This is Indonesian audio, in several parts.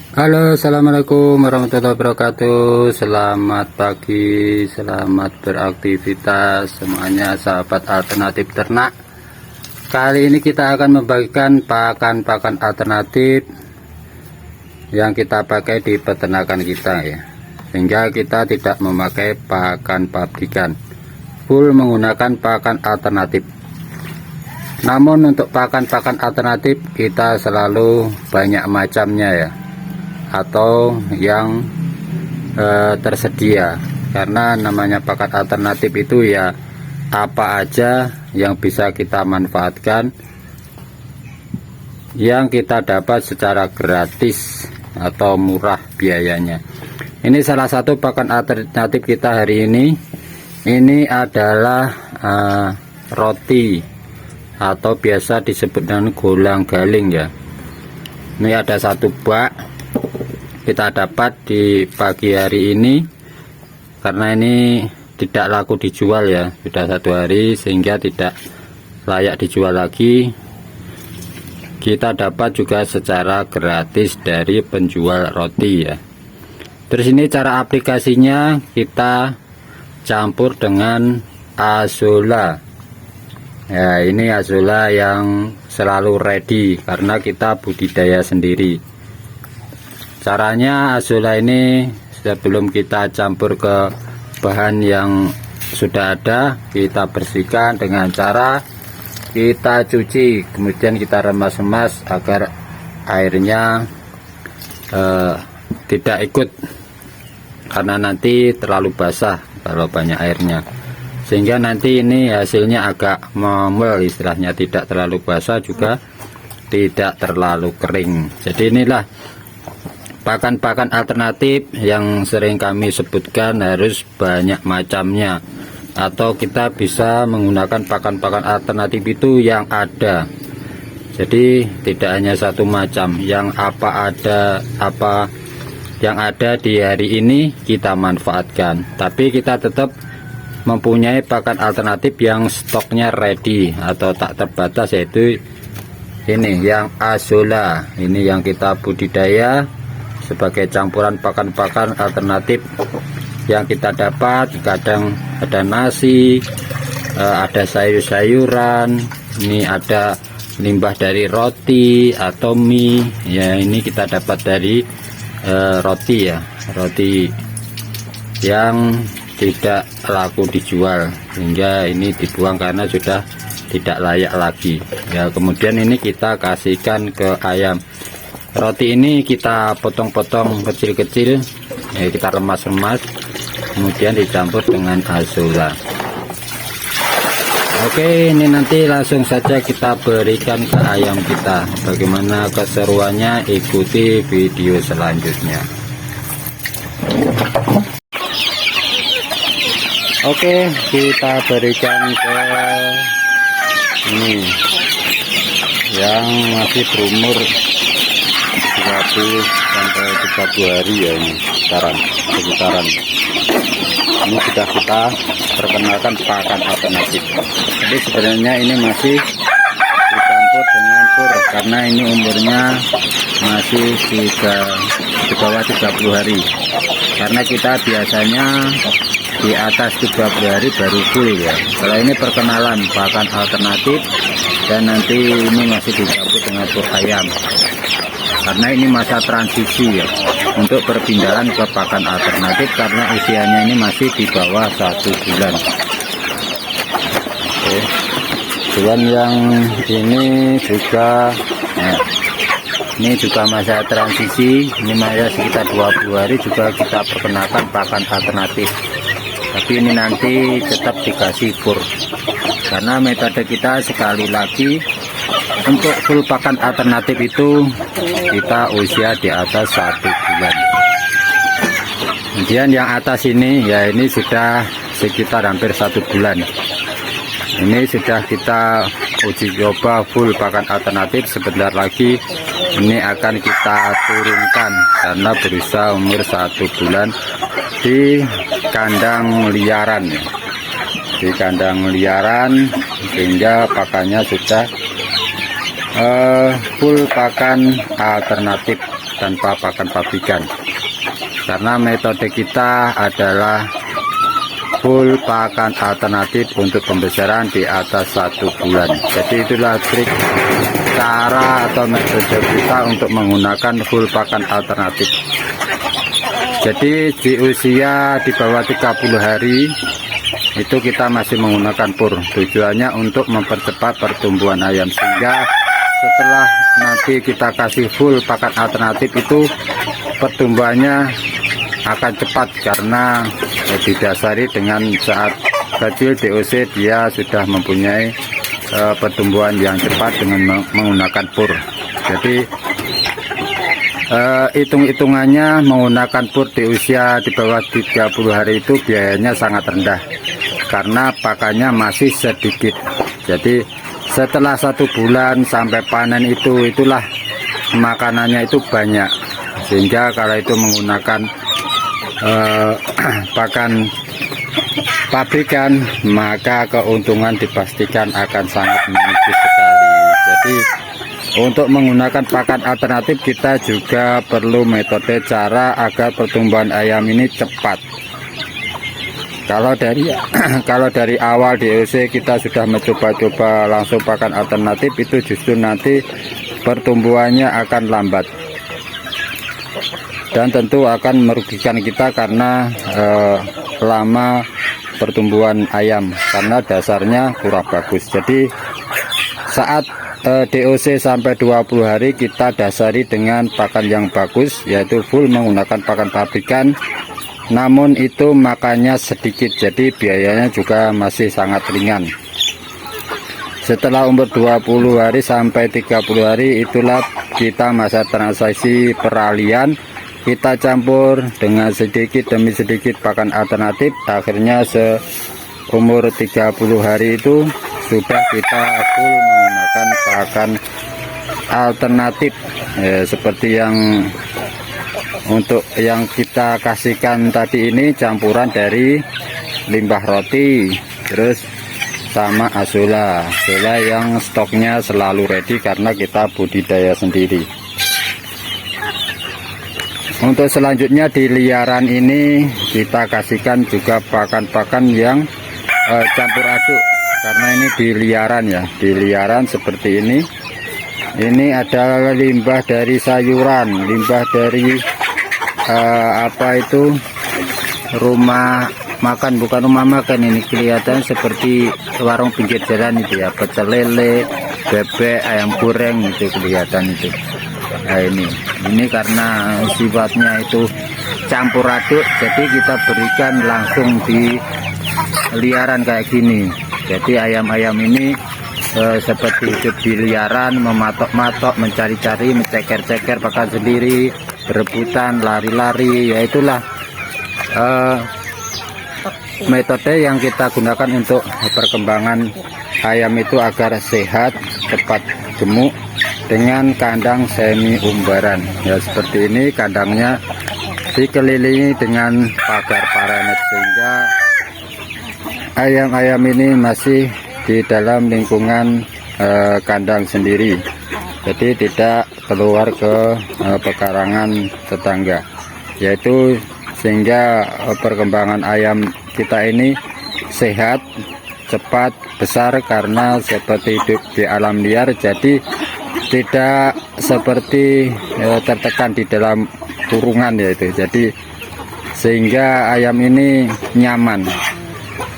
Halo, assalamualaikum warahmatullahi wabarakatuh. Selamat pagi, selamat beraktivitas semuanya, sahabat alternatif ternak. Kali ini kita akan membagikan pakan-pakan alternatif yang kita pakai di peternakan kita ya, sehingga kita tidak memakai pakan pabrikan, full menggunakan pakan alternatif. Namun untuk pakan-pakan alternatif kita selalu banyak macamnya ya, atau yang tersedia, karena namanya pakan alternatif itu ya apa aja yang bisa kita manfaatkan, yang kita dapat secara gratis atau murah biayanya. Ini salah satu pakan alternatif kita hari ini. Ini adalah roti atau biasa disebut dengan golang galing ya. Ini ada satu bak kita dapat di pagi hari ini, karena ini tidak laku dijual ya, sudah 1 hari sehingga tidak layak dijual lagi. Kita dapat juga secara gratis dari penjual roti ya. Terus ini cara aplikasinya, kita campur dengan azola ya. Ini azola yang selalu ready karena kita budidaya sendiri. Caranya, azola ini sebelum kita campur ke bahan yang sudah ada, kita bersihkan dengan cara kita cuci, kemudian kita remas-remas agar airnya tidak ikut, karena nanti terlalu basah kalau banyak airnya, sehingga nanti ini hasilnya agak memel istilahnya, tidak terlalu basah juga tidak terlalu kering. Jadi inilah pakan-pakan alternatif yang sering kami sebutkan harus banyak macamnya, atau kita bisa menggunakan pakan-pakan alternatif itu yang ada. Jadi tidak hanya satu macam, yang yang ada di hari ini kita manfaatkan, tapi kita tetap mempunyai pakan alternatif yang stoknya ready atau tak terbatas, yaitu ini yang azola. Ini yang kita budidaya sebagai campuran pakan-pakan alternatif yang kita dapat. Kadang ada nasi, ada sayur-sayuran, ini ada limbah dari roti atau mie ya. Ini kita dapat dari roti ya, roti yang tidak laku dijual, sehingga ini dibuang karena sudah tidak layak lagi ya. Kemudian ini kita kasihkan ke ayam. Roti ini kita potong-potong kecil-kecil ya, kita remas-remas, kemudian dicampur dengan azola. Oke, ini nanti langsung saja kita berikan ke ayam kita. Bagaimana keseruannya, ikuti video selanjutnya. Oke, kita berikan ke ini yang masih berumur 20 sampai 30 hari ya, ini sekitaran ini sudah kita perkenalkan pakan alternatif. Jadi sebenarnya ini masih dicampur dengan pur, karena ini umurnya masih di bawah 30 hari, karena kita biasanya di atas 30 hari baru full ya. Kalau ini perkenalan pakan alternatif, dan nanti ini masih dicampur dengan pur ayam, karena ini masa transisi ya, untuk perpindahan ke pakan alternatif, karena usianya ini masih di bawah 1 bulan. Oke. Dan yang ini juga ya, ini juga masa transisi, ini masa sekitar 20 hari juga kita perkenalkan pakan alternatif, tapi ini nanti tetap dikasih pur, karena metode kita sekali lagi untuk full pakan alternatif itu kita usia di atas 1 bulan. Kemudian yang atas ini ya, ini sudah sekitar hampir 1 bulan. Ini sudah kita uji coba full pakan alternatif. Sebentar lagi ini akan kita turunkan karena berusaha umur 1 bulan di kandang liaran ya. Di kandang liaran, sehingga pakannya sudah full pakan alternatif. tanpa pakan pabrikan, karena metode kita adalah full pakan alternatif untuk pembesaran di atas 1 bulan. Jadi itulah trik cara atau metode kita untuk menggunakan full pakan alternatif. Jadi di usia di bawah 30 hari itu kita masih menggunakan pur. Tujuannya untuk mempercepat pertumbuhan ayam, sehingga setelah nanti kita kasih full pakan alternatif itu pertumbuhannya akan cepat, karena didasari dengan saat kecil DOC dia sudah mempunyai pertumbuhan yang cepat dengan menggunakan pur. Jadi hitung-hitungannya menggunakan pur di usia di bawah 30 hari itu biayanya sangat rendah, karena pakannya masih sedikit. Jadi setelah 1 bulan sampai panen itulah makanannya itu banyak, sehingga kalau itu menggunakan pakan pabrikan maka keuntungan dipastikan akan sangat menipis sekali. Jadi untuk menggunakan pakan alternatif kita juga perlu metode cara agar pertumbuhan ayam ini cepat. Kalau dari awal DOC kita sudah mencoba-coba langsung pakan alternatif, itu justru nanti pertumbuhannya akan lambat dan tentu akan merugikan kita, karena lama pertumbuhan ayam karena dasarnya kurang bagus. Jadi saat DOC sampai 20 hari kita dasari dengan pakan yang bagus, yaitu full menggunakan pakan pabrikan, namun itu makannya sedikit, jadi biayanya juga masih sangat ringan. Setelah umur 20 hari sampai 30 hari itulah kita masa transisi peralihan, kita campur dengan sedikit demi sedikit pakan alternatif. Akhirnya seumur 30 hari itu sudah kita full menggunakan pakan alternatif, seperti yang untuk yang kita kasihkan tadi ini campuran dari limbah roti terus sama azola yang stoknya selalu ready karena kita budidaya sendiri. Untuk selanjutnya di liaran ini kita kasihkan juga pakan-pakan yang campur aduk, karena ini di liaran ya, di liaran seperti ini. Ini ada limbah dari sayuran, limbah dari rumah makan, bukan rumah makan, ini kelihatan seperti warung pinggir jalan itu ya, pecel lele, bebek, ayam goreng itu kelihatan itu. Nah ini karena sifatnya itu campur aduk, jadi kita berikan langsung di liaran kayak gini. Jadi ayam-ayam ini seperti hidup di liaran, mematok-matok, mencari-cari, menceker-ceker pakan sendiri, berebutan, lari-lari. Ya itulah metode yang kita gunakan untuk perkembangan ayam itu agar sehat, cepat gemuk, dengan kandang semi umbaran. Ya seperti ini, kandangnya dikelilingi dengan pagar paranet, sehingga ayam-ayam ini masih di dalam lingkungan kandang sendiri, jadi tidak keluar ke pekarangan tetangga, yaitu sehingga perkembangan ayam kita ini sehat, cepat, besar, karena seperti hidup di alam liar, jadi tidak seperti tertekan di dalam kurungan, yaitu jadi sehingga ayam ini nyaman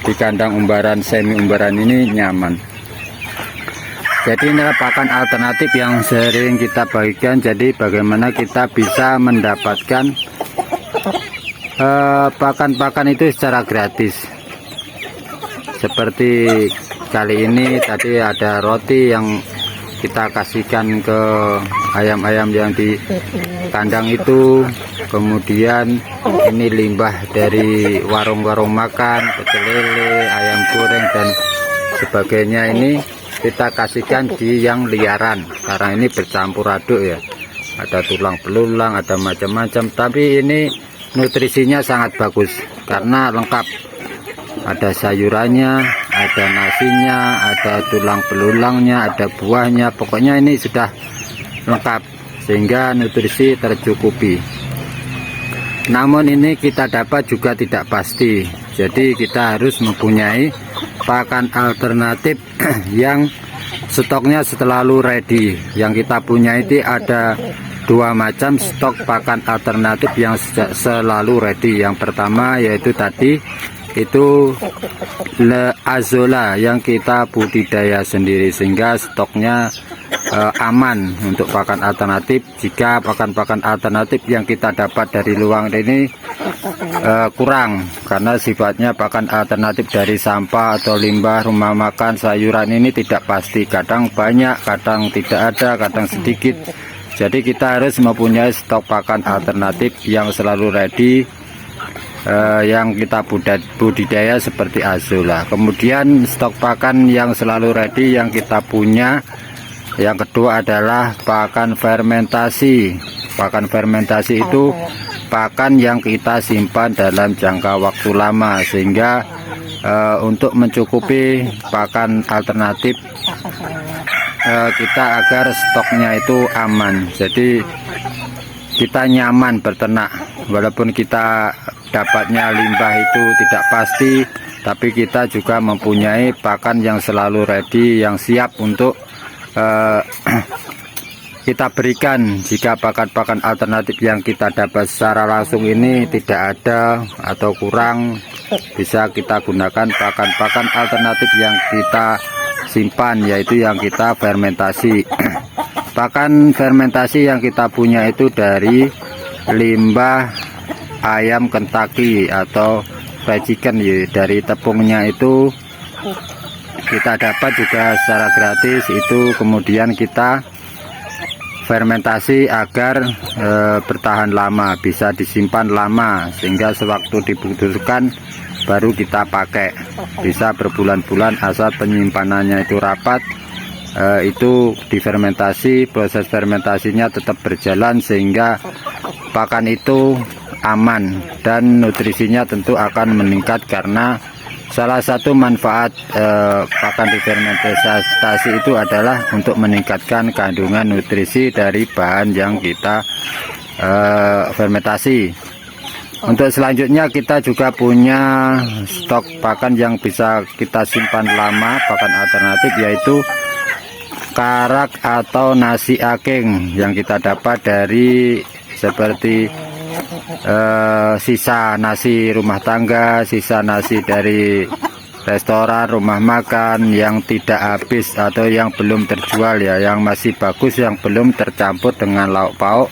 di kandang umbaran, semi umbaran ini nyaman. Jadi inilah pakan alternatif yang sering kita bagikan. Jadi bagaimana kita bisa mendapatkan pakan-pakan itu secara gratis. Seperti kali ini tadi ada roti yang kita kasihkan ke ayam-ayam yang di kandang itu. Kemudian ini limbah dari warung-warung makan, pecel lele, ayam goreng dan sebagainya, ini kita kasihkan di yang liaran, karena ini bercampur aduk ya, ada tulang belulang, ada macam-macam, tapi ini nutrisinya sangat bagus karena lengkap, ada sayurannya, ada nasinya, ada tulang belulangnya, ada buahnya, pokoknya ini sudah lengkap, sehingga nutrisi tercukupi. Namun ini kita dapat juga tidak pasti, jadi kita harus mempunyai pakan alternatif yang stoknya selalu ready. Yang kita punya itu ada dua macam stok pakan alternatif yang selalu ready. Yang pertama yaitu tadi itu Azolla yang kita budidaya sendiri, sehingga stoknya aman untuk pakan alternatif. Jika pakan-pakan alternatif yang kita dapat dari luar ini kurang, karena sifatnya pakan alternatif dari sampah atau limbah rumah makan, sayuran ini tidak pasti, kadang banyak, kadang tidak ada, kadang sedikit. Jadi kita harus mempunyai stok pakan alternatif yang selalu ready, yang kita budidaya seperti Azolla. Kemudian stok pakan yang selalu ready yang kita punya yang kedua adalah pakan fermentasi. Pakan fermentasi itu pakan yang kita simpan dalam jangka waktu lama, sehingga untuk mencukupi pakan alternatif kita agar stoknya itu aman. Jadi kita nyaman berternak, walaupun kita dapatnya limbah itu tidak pasti, tapi kita juga mempunyai pakan yang selalu ready, yang siap untuk kita berikan. Jika pakan-pakan alternatif yang kita dapat secara langsung ini tidak ada atau kurang, bisa kita gunakan pakan-pakan alternatif yang kita simpan, yaitu yang kita fermentasi. Pakan fermentasi yang kita punya itu dari limbah ayam Kentucky atau fried chicken, ya. Dari tepungnya itu kita dapat juga secara gratis itu, kemudian kita fermentasi agar bertahan lama, bisa disimpan lama, sehingga sewaktu dibutuhkan baru kita pakai. Bisa berbulan-bulan asal penyimpanannya itu rapat. Itu difermentasi, proses fermentasinya tetap berjalan sehingga pakan itu aman dan nutrisinya tentu akan meningkat, karena salah satu manfaat pakan difermentasi itu adalah untuk meningkatkan kandungan nutrisi dari bahan yang kita fermentasi. Untuk selanjutnya kita juga punya stok pakan yang bisa kita simpan lama, pakan alternatif, yaitu karak atau nasi aking yang kita dapat dari seperti sisa nasi rumah tangga, sisa nasi dari restoran, rumah makan yang tidak habis atau yang belum terjual, ya, yang masih bagus, yang belum tercampur dengan lauk pauk.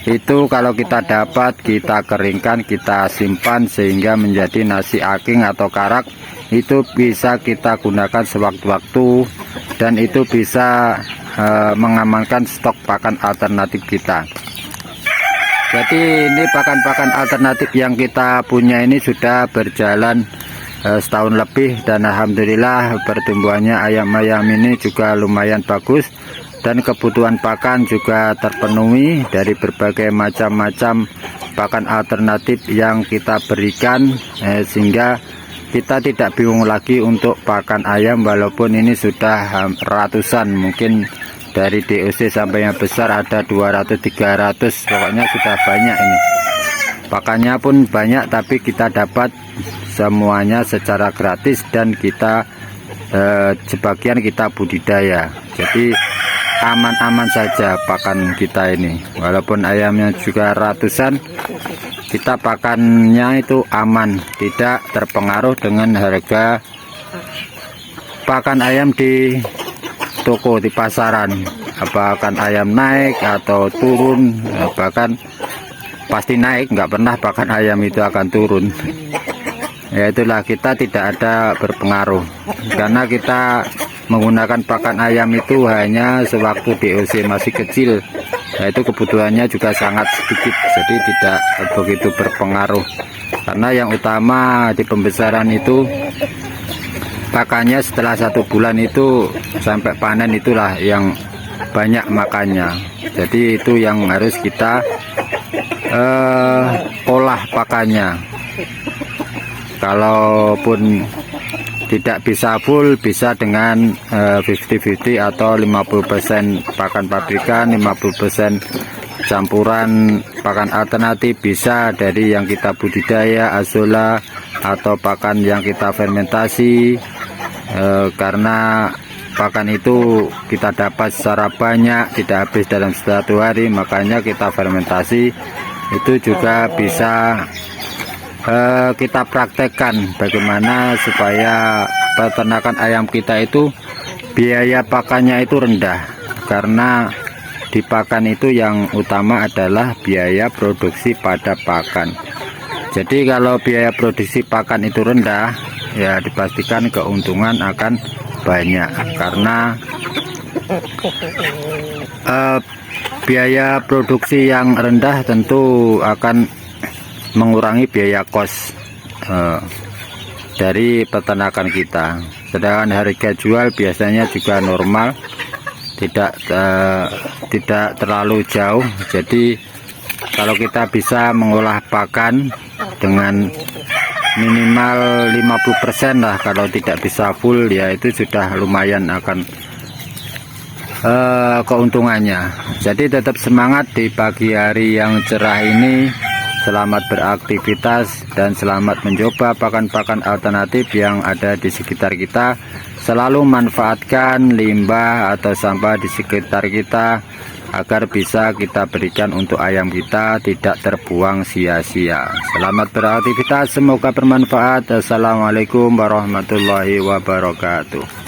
Itu kalau kita dapat, kita keringkan, kita simpan sehingga menjadi nasi aking atau karak. Itu bisa kita gunakan sewaktu-waktu dan itu bisa mengamankan stok pakan alternatif kita. Jadi ini pakan-pakan alternatif yang kita punya ini sudah berjalan setahun lebih, dan alhamdulillah pertumbuhannya ayam-ayam ini juga lumayan bagus, dan kebutuhan pakan juga terpenuhi dari berbagai macam-macam pakan alternatif yang kita berikan, sehingga kita tidak bingung lagi untuk pakan ayam, walaupun ini sudah ratusan, mungkin dari DOC sampai yang besar ada 200-300, pokoknya sudah banyak ini. Pakannya pun banyak, tapi kita dapat semuanya secara gratis dan kita sebagian kita budidaya. Jadi aman-aman saja pakan kita ini, walaupun ayamnya juga ratusan, kita pakannya itu aman, tidak terpengaruh dengan harga pakan ayam di toko, di pasaran. Apakah ayam naik atau turun, bahkan pasti naik, nggak pernah pakan ayam itu akan turun. Ya itulah, kita tidak ada berpengaruh, karena kita menggunakan pakan ayam itu hanya sewaktu DOC masih kecil, yaitu kebutuhannya juga sangat sedikit, jadi tidak begitu berpengaruh. Karena yang utama di pembesaran itu pakannya setelah 1 bulan itu sampai panen, itulah yang banyak makannya. Jadi itu yang harus kita olah pakannya. Kalaupun tidak bisa full, bisa dengan 50-50 atau 50% pakan pabrikan, 50% campuran pakan alternatif, bisa dari yang kita budidaya azolla atau pakan yang kita fermentasi, karena pakan itu kita dapat secara banyak, tidak habis dalam 1 hari, makanya kita fermentasi. Itu juga bisa kita praktekkan bagaimana supaya peternakan ayam kita itu biaya pakannya itu rendah, karena di pakan itu yang utama adalah biaya produksi pada pakan. Jadi kalau biaya produksi pakan itu rendah, ya dipastikan keuntungan akan banyak, karena biaya produksi yang rendah tentu akan mengurangi biaya kos dari peternakan kita. Sedangkan harga jual biasanya juga normal, tidak terlalu jauh. Jadi kalau kita bisa mengolah pakan dengan minimal 50% lah, kalau tidak bisa full ya itu sudah lumayan akan keuntungannya. Jadi tetap semangat di pagi hari yang cerah ini. Selamat beraktivitas dan selamat mencoba pakan-pakan alternatif yang ada di sekitar kita. Selalu manfaatkan limbah atau sampah di sekitar kita agar bisa kita berikan untuk ayam kita, tidak terbuang sia-sia. Selamat beraktivitas, semoga bermanfaat. Assalamualaikum warahmatullahi wabarakatuh.